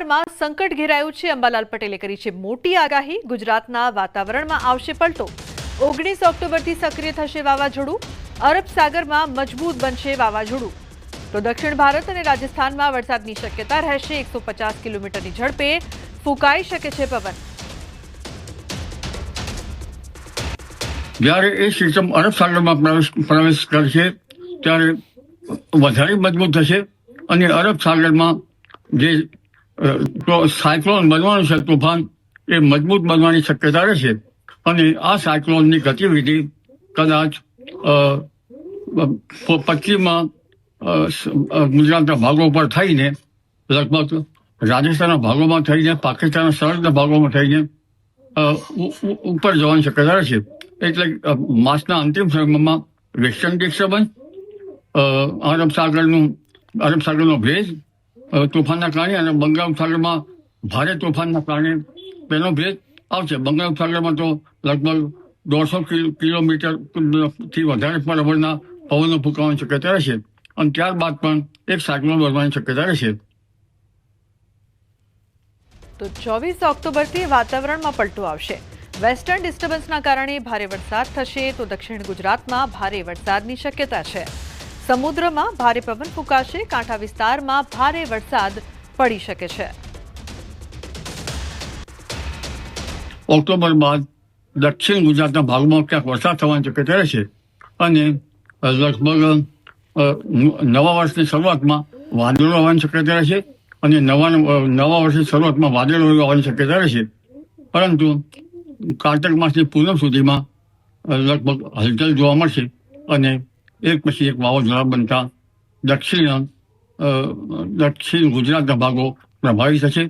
બંગાળમાં સંકટ ઘેરાયું છે। અંબાલાલ પટેલે કરી છે મોટી આગાહી। ગુજરાતના વાતાવરણમાં આવશે પલટો। 19 ઓક્ટોબરથી સક્રિય થશે વાવાઝોડું। અરબ સાગરમાં મજબૂત બનશે વાવાઝોડું। તો દક્ષિણ ભારત અને રાજસ્થાનમાં વરસાદની શક્યતા રહેશે। 150 કિલોમીટરની ઝડપે ફૂંકાઈ શકે છે પવન। જ્યારે એ સિસ્ટમ અરબ સાગરમાં પ્રવેશ કરશે ત્યારે વધારે મજબૂત થશે અને અરબ સાગરમાં જે સાયક્લોન બનવાનું છે તોફાન એ મજબૂત બનવાની શક્યતા રહેશે અને આ સાયક્લોનની ગતિવિધિ કદાચ પશ્ચિમમાં ગુજરાતના ભાગો પર થઈને લગભગ રાજસ્થાનના ભાગોમાં થઈને પાકિસ્તાનના સરહદના ભાગોમાં થઈને ઉપર જવાની શક્યતા રહેશે। એટલે માસના અંતિમ સમયમાં વેસ્ટર્ન ડિસ્ટર્બન્સ અરબ સાગરનો ભેજ તોફાનના કારણે અને બંગાળ ઉપસાગરમાં ભારે તોફાનના કારણે તેનો ભેજ આવશે। બંગાળ ઉપસાગરમાં તો લગભગ 150 કિલોમીટરથી વધારે બરાબરના પવનો ફૂંકાવાની શક્યતા રહેશે અને ત્યારબાદ પણ એક સાયક્લોન બનવાની શક્યતા રહેશે। તો 24 ઓક્ટોબરથી વાતાવરણમાં પલટો આવશે। વેસ્ટર્ન ડિસ્ટર્બન્સના કારણે ભારે વરસાદ થશે। તો દક્ષિણ ગુજરાતમાં ભારે વરસાદની શક્યતા છે। સમુદ્રમાં ભારે પવન ફૂંકાશે। કાંઠા વિસ્તારમાં ભારે વરસાદ પડી શકે છે। ઓક્ટોબર બાદ દક્ષિણ ગુજરાતના ભાગમાં ક્યાંક વરસાદ થવાની શક્યતા રહેશે અને લગભગ નવા વર્ષની શરૂઆતમાં વાદળો આવવાની શક્યતા રહેશે અને નવા વર્ષની શરૂઆતમાં વાદળો આવવાની શક્યતા રહેશે। પરંતુ કાર્તક માસની પૂનમ સુધીમાં લગભગ હલચલ જોવા મળશે અને એક પછી એક વાવાઝોડા બનતા દક્ષિણ ગુજરાતના ભાગો પ્રભાવિત થશે।